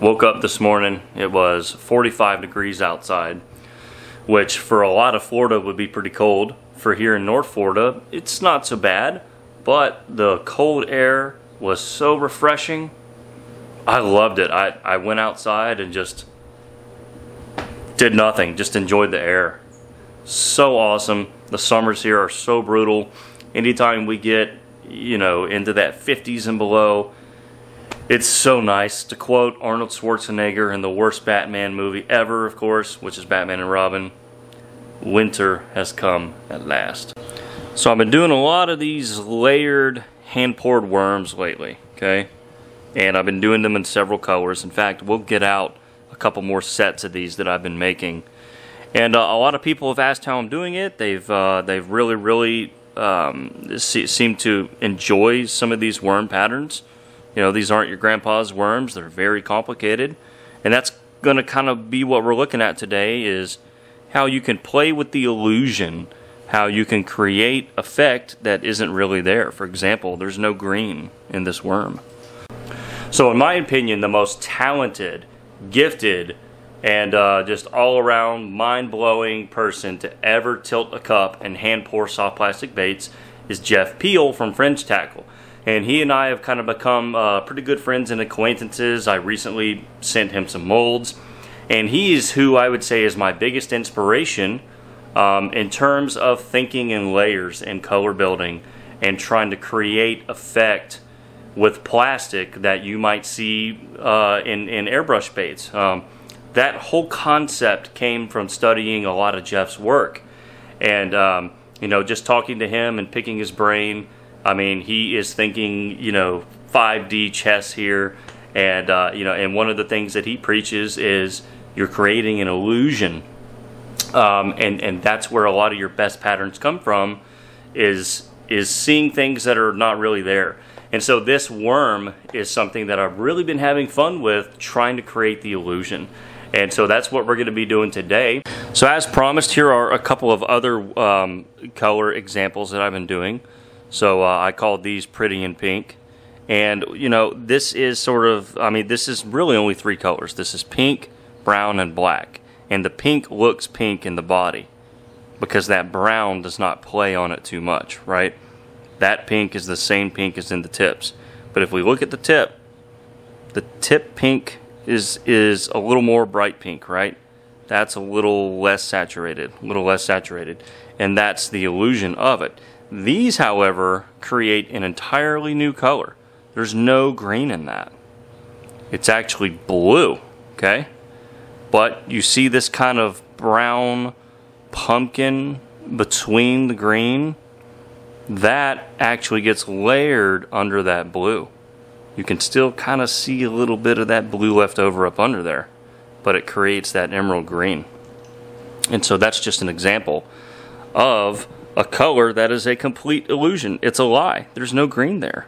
Woke up this morning, it was 45 degrees outside, which for a lot of Florida would be pretty cold. For here in North Florida, it's not so bad, but the cold air was so refreshing. I loved it. I went outside and just did nothing, just enjoyed the air. So awesome. The summers here are so brutal. Anytime we get, into that 50s and below, it's so nice. To quote Arnold Schwarzenegger in the worst Batman movie ever, of course, which is Batman and Robin, winter has come at last. So I've been doing a lot of these layered hand-poured worms lately, okay? And I've been doing them in several colors. In fact, we'll get out a couple more sets of these that I've been making. And a lot of people have asked how I'm doing it. They've really seem to enjoy some of these worm patterns. These aren't your grandpa's worms. They're very complicated. And that's going to kind of be what we're looking at today, is how you can play with the illusion, how you can create effect that isn't really there. For example, there's no green in this worm. So in my opinion, the most talented, gifted, and just all-around mind-blowing person to ever tilt a cup and hand-pour soft plastic baits is Jeff Peel from Fringe Tackle. And he and I have kind of become pretty good friends and acquaintances. I recently sent him some molds. And he is who I would say is my biggest inspiration in terms of thinking in layers and color building and trying to create effect with plastic that you might see in airbrush baits. That whole concept came from studying a lot of Jeff's work. And, just talking to him and picking his brain, I mean, he is thinking, 5D chess here. And, and one of the things that he preaches is you're creating an illusion. And that's where a lot of your best patterns come from, is seeing things that are not really there. And so this worm is something that I've really been having fun with, trying to create the illusion. And so that's what we're going to be doing today. So as promised, here are a couple of other color examples that I've been doing. So I called these Pretty in Pink. And, this is this is really only three colors. This is pink, brown, and black. And the pink looks pink in the body because that brown does not play on it too much, right? That pink is the same pink as in the tips. But if we look at the tip pink is a little more bright pink, right? That's a little less saturated, and that's the illusion of it. These, however, create an entirely new color. There's no green in that. It's actually blue, okay? But you see this kind of brown pumpkin between the green? That actually gets layered under that blue. You can still kind of see a little bit of that blue left over up under there, but it creates that emerald green. And so that's just an example of a color that is a complete illusion. It's a lie. There's no green there.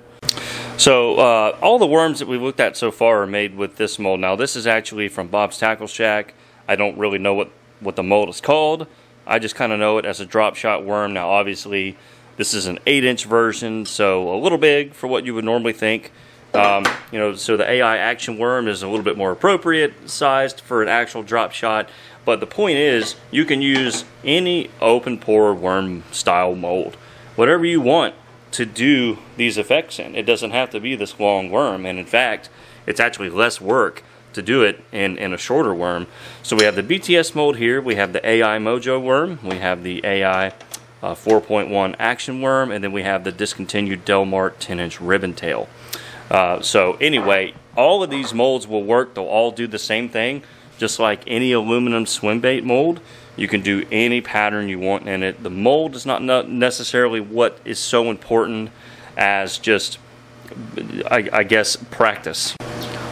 So all the worms that we've looked at so far are made with this mold. Now this is actually from Bob's Tackle Shack. I don't really know what the mold is called. I just kind of know it as a drop shot worm. Now obviously this is an 8-inch version, so a little big for what you would normally think. So the AI action worm is a little bit more appropriate sized for an actual drop shot. But the point is, you can use any open pore worm style mold, whatever you want to do these effects in. It doesn't have to be this long worm, and in fact, it's actually less work to do it in a shorter worm. So we have the BTS mold here, we have the AI Mojo worm, we have the AI 4.1 action worm, and then we have the discontinued Delmart 10-inch ribbon tail. So anyway, all of these molds will work. They'll all do the same thing. Just like any aluminum swim bait mold, you can do any pattern you want in it. The mold is not necessarily what is so important as just, I guess, practice.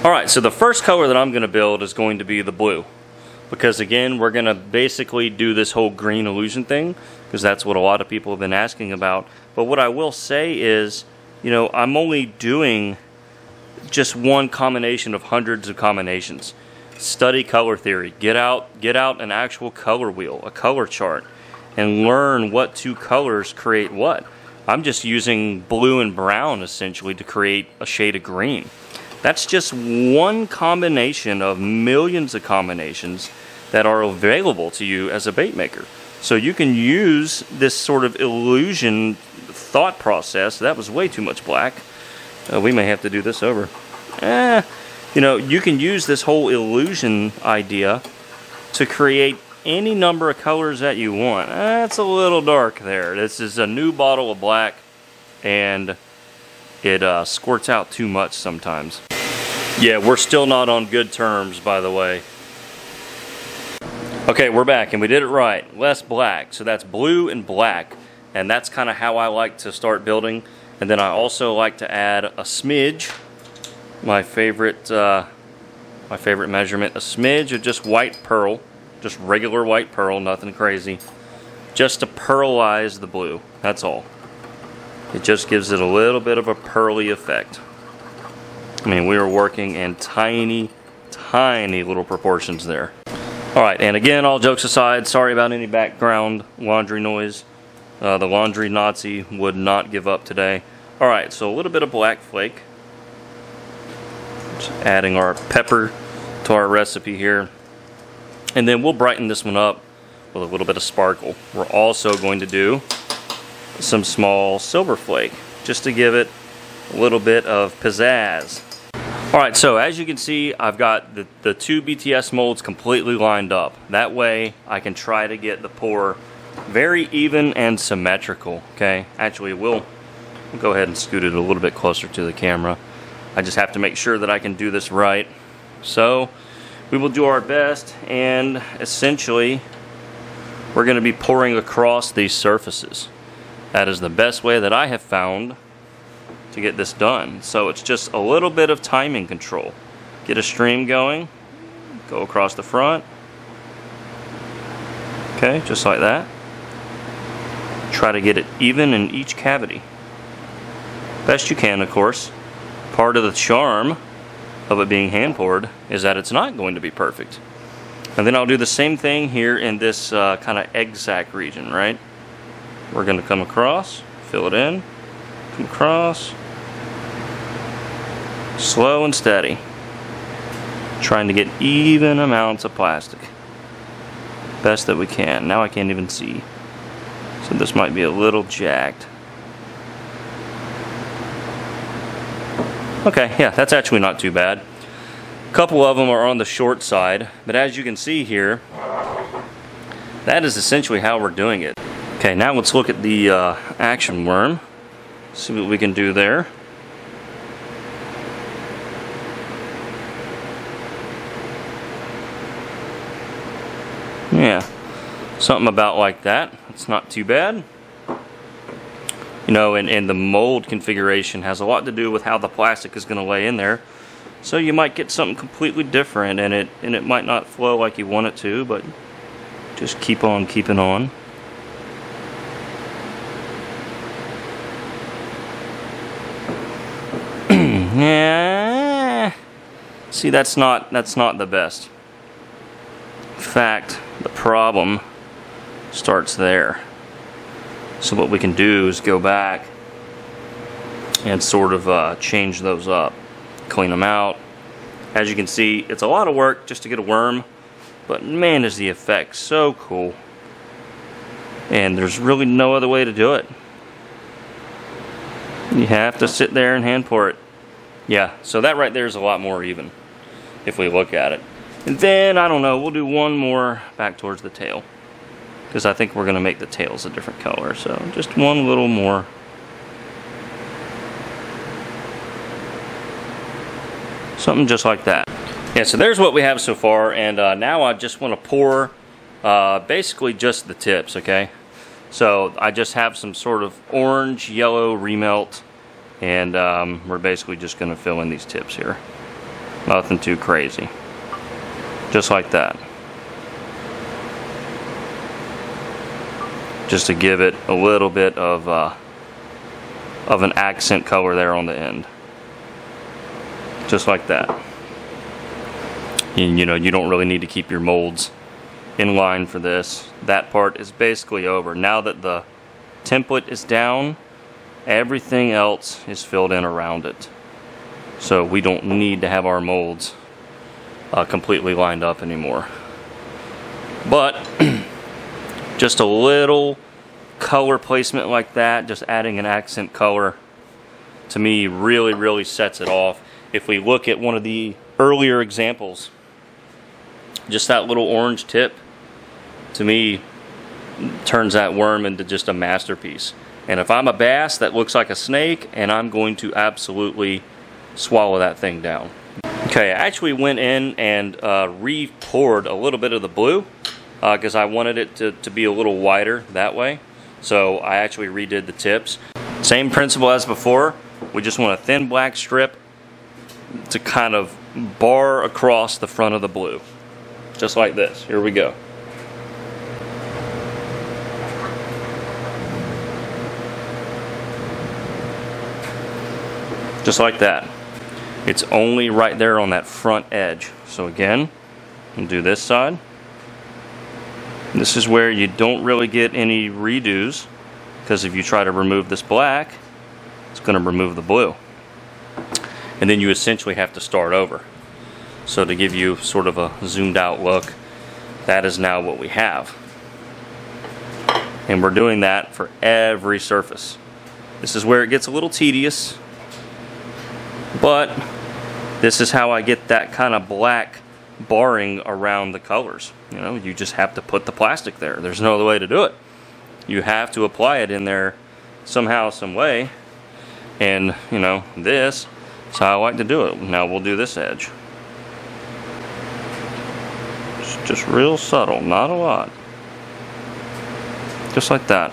Alright, so the first color that I'm going to build is going to be the blue. Because again, we're going to basically do this whole green illusion thing, because that's what a lot of people have been asking about. But what I will say is, I'm only doing just one combination of hundreds of combinations. Study color theory. Get out an actual color wheel, a color chart, and learn what two colors create what. I'm just using blue and brown essentially to create a shade of green. That's just one combination of millions of combinations that are available to you as a bait maker. So you can use this sort of illusion thought process. That was way too much black. We may have to do this over. You know, you can use this whole illusion idea to create any number of colors that you want. That's a little dark there. This is a new bottle of black, and it squirts out too much sometimes. Yeah, we're still not on good terms, by the way. Okay, we're back, and we did it right. Less black, so that's blue and black, and that's kind of how I like to start building. And then I also like to add a smidge, my favorite measurement, a smidge of just white pearl, just regular white pearl, nothing crazy, just to pearlize the blue. That's all. It just gives it a little bit of a pearly effect. I mean, we were working in tiny, tiny little proportions there. Alright, and again, all jokes aside, sorry about any background laundry noise. The laundry Nazi would not give up today. Alright, so a little bit of black flake. Just adding our pepper to our recipe here. And then we'll brighten this one up with a little bit of sparkle. We're also going to do some small silver flake, just to give it a little bit of pizzazz. Alright, so as you can see, I've got the two BTS molds completely lined up. That way I can try to get the pour very even and symmetrical, okay? Actually, we'll go ahead and scoot it a little bit closer to the camera. I just have to make sure that I can do this right. So, we will do our best, and essentially, we're going to be pouring across these surfaces. That is the best way that I have found to get this done. So it's just a little bit of timing control. Get a stream going, go across the front. Okay, just like that. Try to get it even in each cavity. Best you can, of course. Part of the charm of it being hand poured is that it's not going to be perfect. And then I'll do the same thing here in this kind of egg sac region, right? We're going to come across, fill it in, come across, slow and steady, trying to get even amounts of plastic, best that we can. Now I can't even see, so this might be a little jacked. Okay, yeah, that's actually not too bad. A couple of them are on the short side, but as you can see here, that is essentially how we're doing it. Okay, now let's look at the action worm, see what we can do there. Yeah, something about like that. It's not too bad. You know, and the mold configuration has a lot to do with how the plastic is going to lay in there. So you might get something completely different, and it might not flow like you want it to, but just keep on keeping on. Yeah. See, that's not the best. In fact, the problem starts there. So what we can do is go back and sort of change those up, clean them out. As you can see, it's a lot of work just to get a worm, but man, is the effect so cool. And there's really no other way to do it. You have to sit there and hand pour it. Yeah, so that right there is a lot more even, if we look at it. And then, I don't know, we'll do one more back towards the tail, because I think we're going to make the tails a different color. So just one little more. Something just like that. Yeah, so there's what we have so far, and now I just want to pour basically just the tips, okay? So I just have some sort of orange, yellow remelt, and we're basically just going to fill in these tips here. Nothing too crazy. Just like that. Just to give it a little bit of an accent color there on the end. Just like that. And, you know, you don't really need to keep your molds in line for this. That part is basically over. Now that the template is down, everything else is filled in around it. so we don't need to have our molds completely lined up anymore. But just a little color placement like that, just adding an accent color, to me really sets it off. If we look at one of the earlier examples, just that little orange tip, to me, turns that worm into just a masterpiece. And if I'm a bass, that looks like a snake, and I'm going to absolutely swallow that thing down. Okay, I actually went in and re-poured a little bit of the blue because I wanted it to be a little wider that way. So I actually redid the tips. Same principle as before. We just want a thin black strip to kind of bar across the front of the blue. Just like this. Here we go. Just like that. It's only right there on that front edge. So again, we'll do this side. This is where you don't really get any redos, because if you try to remove this black, it's going to remove the blue. And then you essentially have to start over. So to give you sort of a zoomed out look, that is now what we have. And we're doing that for every surface. This is where it gets a little tedious, but this is how I get that kind of black barring around the colors. You know, you just have to put the plastic there. There's no other way to do it. You have to apply it in there somehow, some way. And, you know, this is how I like to do it. Now we'll do this edge. It's just real subtle, not a lot. Just like that.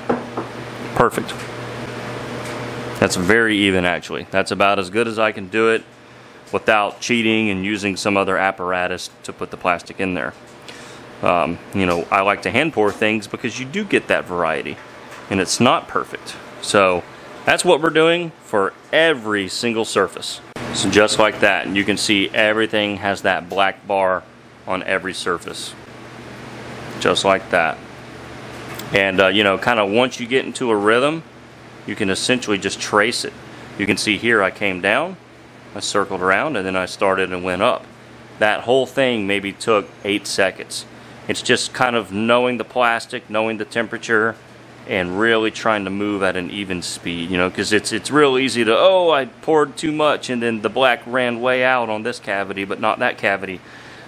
Perfect. That's very even, actually. That's about as good as I can do it without cheating and using some other apparatus to put the plastic in there. You know, I like to hand pour things because you do get that variety, and it's not perfect. So that's what we're doing for every single surface. So just like that, and you can see everything has that black bar on every surface. Just like that. And you know, kind of once you get into a rhythm, you can essentially just trace it. You can see here I came down, I circled around, and then I started and went up. That whole thing maybe took 8 seconds. It's just kind of knowing the plastic, knowing the temperature, and really trying to move at an even speed, you know, because it's real easy to, oh, I poured too much and then the black ran way out on this cavity but not that cavity.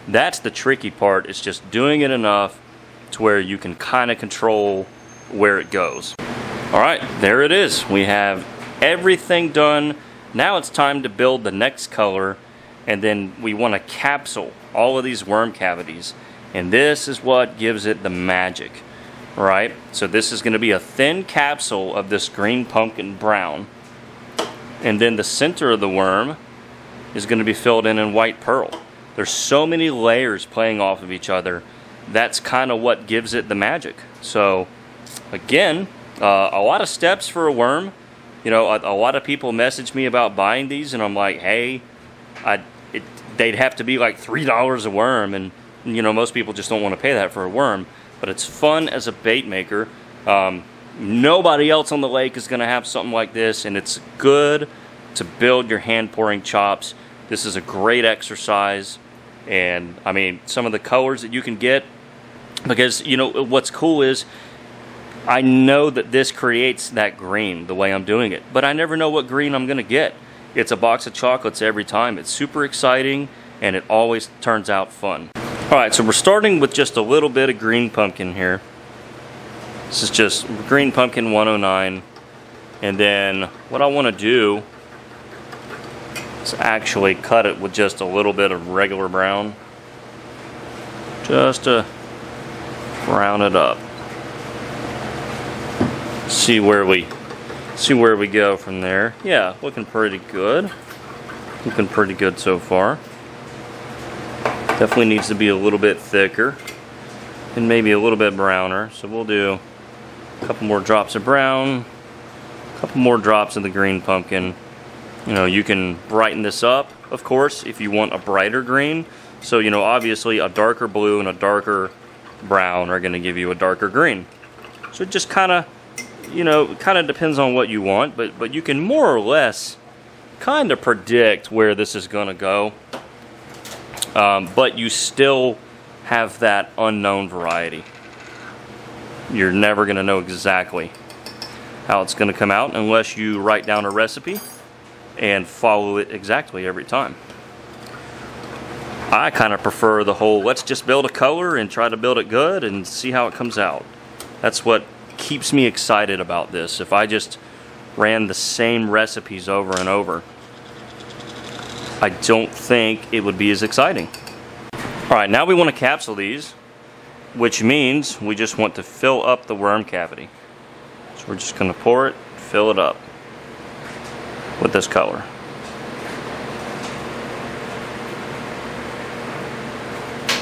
That's the tricky part. It's just doing it enough to where you can kind of control where it goes. Alright, there it is. We have everything done. Now it's time to build the next color, and then we want to capsule all of these worm cavities. And this is what gives it the magic. Right? So this is going to be a thin capsule of this green pumpkin brown. And then the center of the worm is going to be filled in white pearl. There's so many layers playing off of each other. That's kind of what gives it the magic. So again, a lot of steps for a worm. You know, a lot of people message me about buying these, and I'm like, hey, they'd have to be like $3 a worm, and you know, most people just don't want to pay that for a worm. But it's fun as a bait maker. Nobody else on the lake is going to have something like this, and it's good to build your hand pouring chops. This is a great exercise, and I mean, some of the colors that you can get, because you know what's cool is I know that this creates that green the way I'm doing it, but I never know what green I'm going to get. It's a box of chocolates every time. It's super exciting, and it always turns out fun. Alright, so we're starting with just a little bit of green pumpkin here. This is just green pumpkin 109. And then what I want to do is actually cut it with just a little bit of regular brown. Just to brown it up. See where we go from there. Yeah, looking pretty good. Looking pretty good so far. Definitely needs to be a little bit thicker and maybe a little bit browner. So we'll do a couple more drops of brown, a couple more drops of the green pumpkin. You know, you can brighten this up, of course, if you want a brighter green. So, you know, obviously a darker blue and a darker brown are going to give you a darker green. So it just kind of, you know, kind of depends on what you want, but you can more or less kind of predict where this is going to go, but you still have that unknown variety. You're never going to know exactly how it's going to come out unless you write down a recipe and follow it exactly every time. I kind of prefer the whole let's just build a color and try to build it good and see how it comes out. That's what keeps me excited about this. If I just ran the same recipes over and over, I don't think it would be as exciting. Alright, now we want to capsule these, which means we just want to fill up the worm cavity. So we're just going to pour it, fill it up with this color.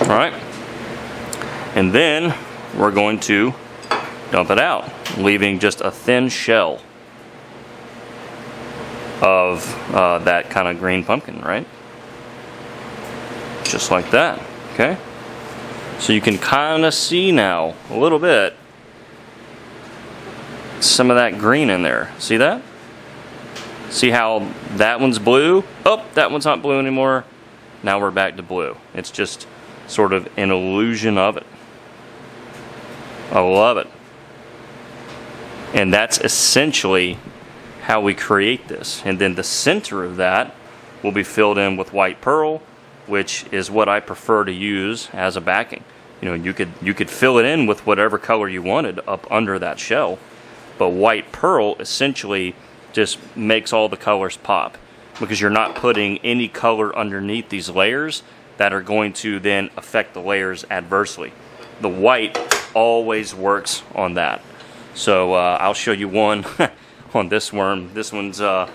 Alright, and then we're going to dump it out, leaving just a thin shell of that kind of green pumpkin, right? Just like that, okay? So you can kind of see now, a little bit, some of that green in there. See that? See how that one's blue? Oh, that one's not blue anymore. Now we're back to blue. It's just sort of an illusion of it. I love it. And that's essentially how we create this. And then the center of that will be filled in with white pearl, which is what I prefer to use as a backing. You know, you could fill it in with whatever color you wanted up under that shell, but white pearl essentially just makes all the colors pop, because you're not putting any color underneath these layers that are going to then affect the layers adversely. The white always works on that. So I'll show you one on this worm. This one's you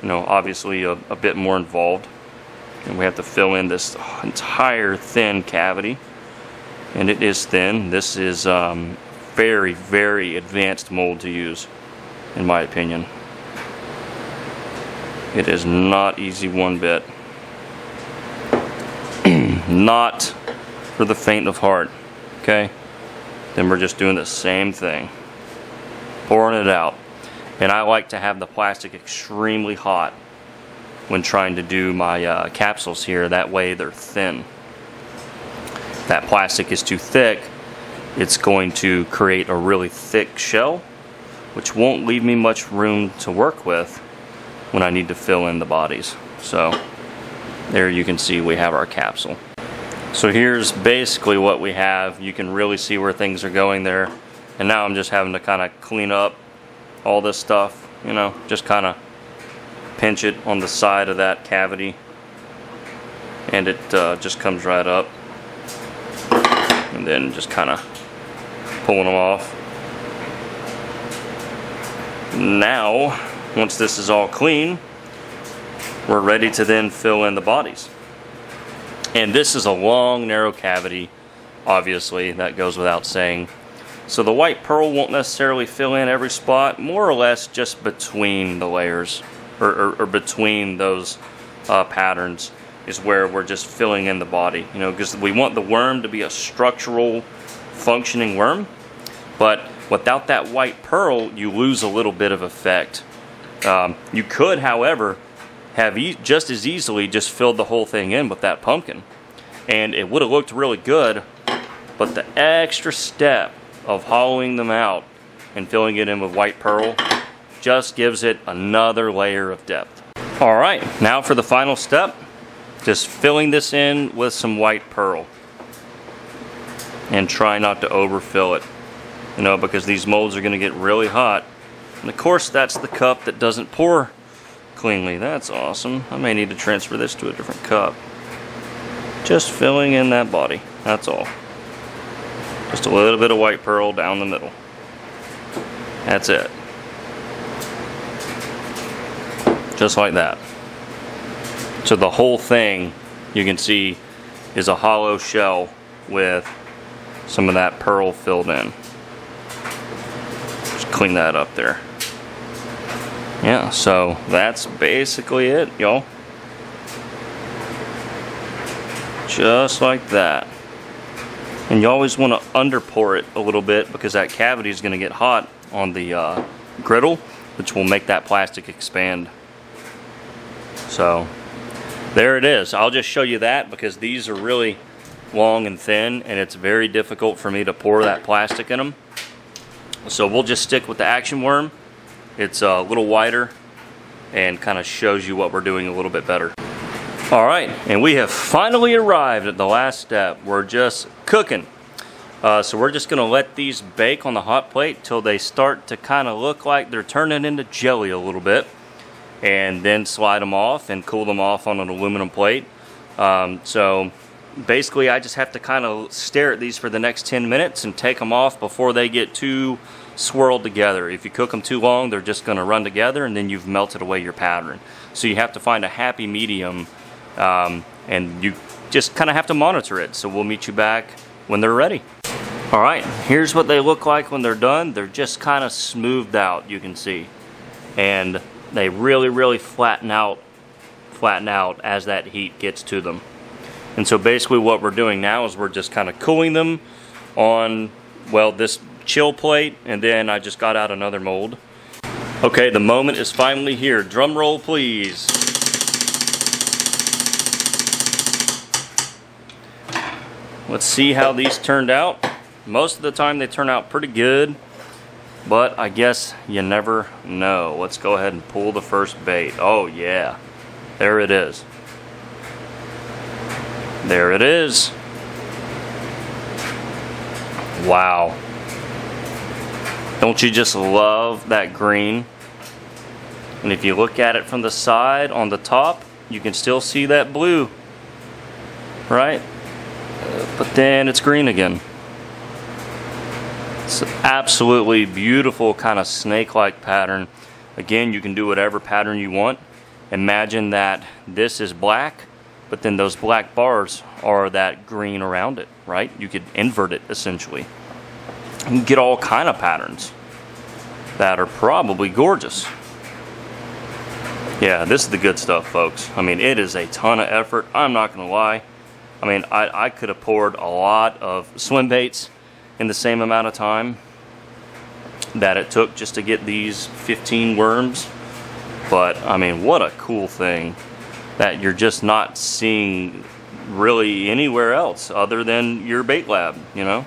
know, obviously a bit more involved, and we have to fill in this entire thin cavity, and it is thin. This is very, very advanced mold to use, in my opinion. It is not easy one bit. Not for the faint of heart. Okay, then we're just doing the same thing, pouring it out. And I like to have the plastic extremely hot when trying to do my capsules here. That way they're thin. If that plastic is too thick, it's going to create a really thick shell, which won't leave me much room to work with when I need to fill in the bodies. So there you can see we have our capsule. So here's basically what we have. You can really see where things are going there. And now I'm just having to kind of clean up all this stuff, you know, just kind of pinch it on the side of that cavity, and it just comes right up, and then just kind of pulling them off. Now, once this is all clean, we're ready to then fill in the bodies. And this is a long, narrow cavity, obviously, that goes without saying. So the white pearl won't necessarily fill in every spot, more or less just between the layers, or between those patterns is where we're just filling in the body. You know, because we want the worm to be a structural, functioning worm, but without that white pearl, you lose a little bit of effect. You could, however, have just as easily just filled the whole thing in with that pumpkin, and it would have looked really good, but the extra step of hollowing them out and filling it in with white pearl just gives it another layer of depth. Alright, now for the final step, just filling this in with some white pearl, and try not to overfill it, you know, because these molds are going to get really hot. And of course that's the cup that doesn't pour cleanly. That's awesome. I may need to transfer this to a different cup. Just filling in that body, that's all. Just a little bit of white pearl down the middle. That's it. Just like that. So the whole thing, you can see, is a hollow shell with some of that pearl filled in. Just clean that up there. Yeah, so that's basically it, y'all. Just like that. And you always want to under pour it a little bit, because that cavity is going to get hot on the griddle, which will make that plastic expand. So there it is. I'll just show you that because these are really long and thin, and it's very difficult for me to pour that plastic in them. So we'll just stick with the Action Worm. It's a little wider and kind of shows you what we're doing a little bit better. All right, and we have finally arrived at the last step. We're just cooking. So we're just gonna let these bake on the hot plate till they start to kind of look like they're turning into jelly a little bit, and then slide them off and cool them off on an aluminum plate. So basically I just have to kind of stare at these for the next 10 minutes and take them off before they get too swirled together. If you cook them too long, they're just gonna run together and then you've melted away your pattern. So you have to find a happy medium, and you just kind of have to monitor it. So we'll meet you back when they're ready. All right, here's what they look like when they're done. They're just kind of smoothed out, you can see. And they really flatten out as that heat gets to them. And so basically what we're doing now is we're just kind of cooling them on, well, this chill plate, and then I just got out another mold. Okay, the moment is finally here. Drum roll, please. Let's see how these turned out. Most of the time they turn out pretty good, but I guess you never know. Let's go ahead and pull the first bait. Oh yeah, there it is. There it is. Wow. Don't you just love that green? And if you look at it from the side on the top, you can still see that blue, right? But then it's green again. It's an absolutely beautiful kind of snake-like pattern. Again, you can do whatever pattern you want. Imagine that this is black, but then those black bars are that green around it, right? You could invert it essentially. You can get all kind of patterns that are probably gorgeous. Yeah, this is the good stuff, folks. I mean, it is a ton of effort. I'm not gonna lie. I mean, I could have poured a lot of swim baits in the same amount of time that it took just to get these 15 worms. But I mean, what a cool thing that you're just not seeing really anywhere else other than your bait lab, you know?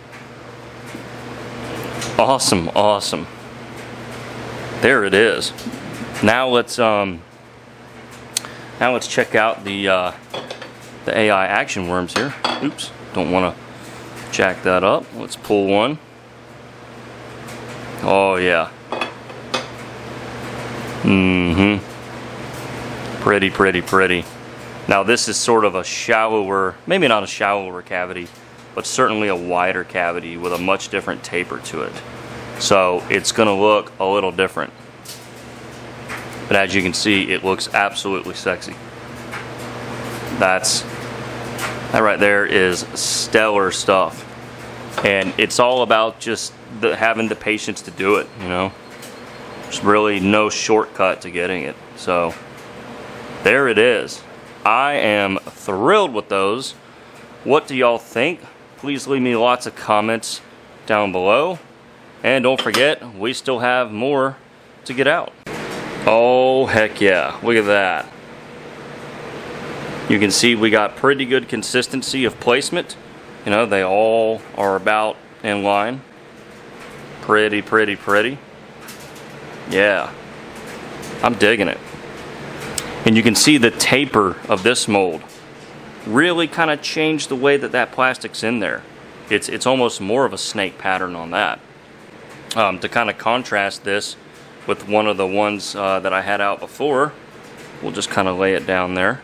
Awesome, awesome. There it is. Now let's check out the AI Action Worms here. Oops, don't want to jack that up. Let's pull one. Oh yeah. Pretty, pretty, pretty. Now this is sort of a shallower, maybe not a shallower cavity, but certainly a wider cavity with a much different taper to it. So it's gonna look a little different. But as you can see, it looks absolutely sexy. That right there is stellar stuff. And it's all about just having the patience to do it, you know. There's really no shortcut to getting it. So there it is. I am thrilled with those. What do y'all think? Please leave me lots of comments down below. And don't forget, we still have more to get out. Oh, heck yeah. Look at that. You can see we got pretty good consistency of placement. You know, they all are about in line. Pretty, pretty, pretty. Yeah. I'm digging it. And you can see the taper of this mold really kind of changed the way that that plastic's in there. It's almost more of a snake pattern on that. To kind of contrast this with one of the ones that I had out before, we'll just kind of lay it down there.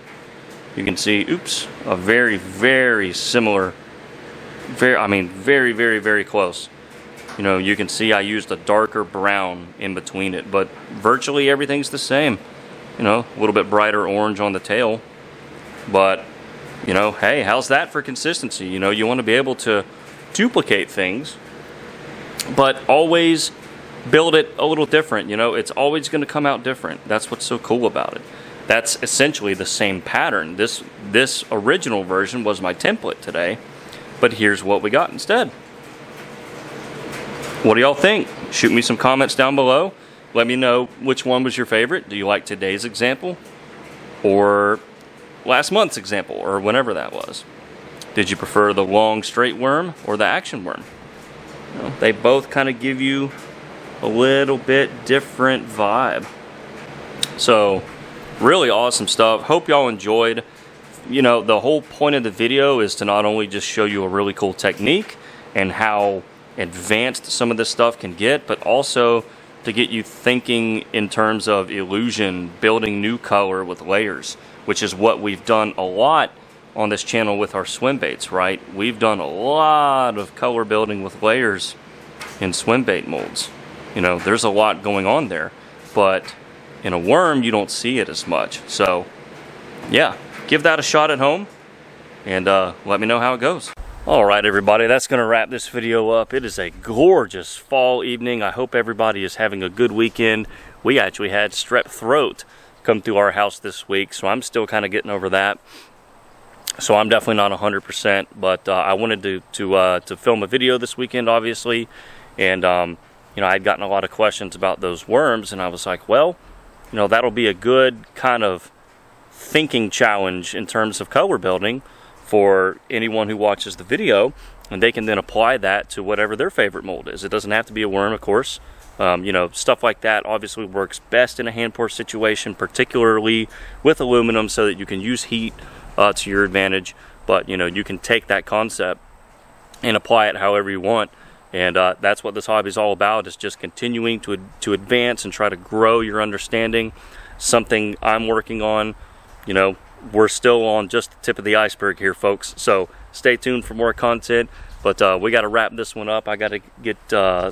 You can see, oops, a very, very similar, very, very close. You know, you can see I used a darker brown in between it, but virtually everything's the same. You know, a little bit brighter orange on the tail, but, you know, hey, how's that for consistency? You know, you want to be able to duplicate things, but always build it a little different. You know, it's always going to come out different. That's what's so cool about it. That's essentially the same pattern. This original version was my template today, but here's what we got instead. What do y'all think? Shoot me some comments down below. Let me know which one was your favorite. Do you like today's example? or last month's example, or whenever that was? Did you prefer the long straight worm or the action worm? You know, they both kind of give you a little bit different vibe. So really awesome stuff. Hope y'all enjoyed. You know, the whole point of the video is to not only just show you a really cool technique and how advanced some of this stuff can get, but also to get you thinking in terms of illusion, building new color with layers, which is what we've done a lot on this channel with our swim baits, right? We've done a lot of color building with layers in swim bait molds. You know, there's a lot going on there, but in a worm you don't see it as much. So yeah, give that a shot at home and let me know how it goes. Alright everybody, that's going to wrap this video up. It is a gorgeous fall evening. I hope everybody is having a good weekend. We actually had strep throat come through our house this week, so I'm still kind of getting over that. So I'm definitely not 100%, but I wanted to film a video this weekend, obviously. And you know, I'd gotten a lot of questions about those worms, and I was like, well, you know, that'll be a good kind of thinking challenge in terms of color building for anyone who watches the video, and they can then apply that to whatever their favorite mold is. It doesn't have to be a worm, of course. You know, stuff like that obviously works best in a hand pour situation, particularly with aluminum, so that you can use heat to your advantage. But you know, you can take that concept and apply it however you want, and that's what this hobby is all about, is just continuing to advance and try to grow your understanding. Something I'm working on. You know, we're still on just the tip of the iceberg here, folks, so stay tuned for more content. But we got to wrap this one up. I got to get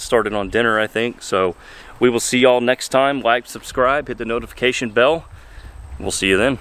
started on dinner, I think. So we will see y'all next time. Like, subscribe, hit the notification bell. We'll see you then.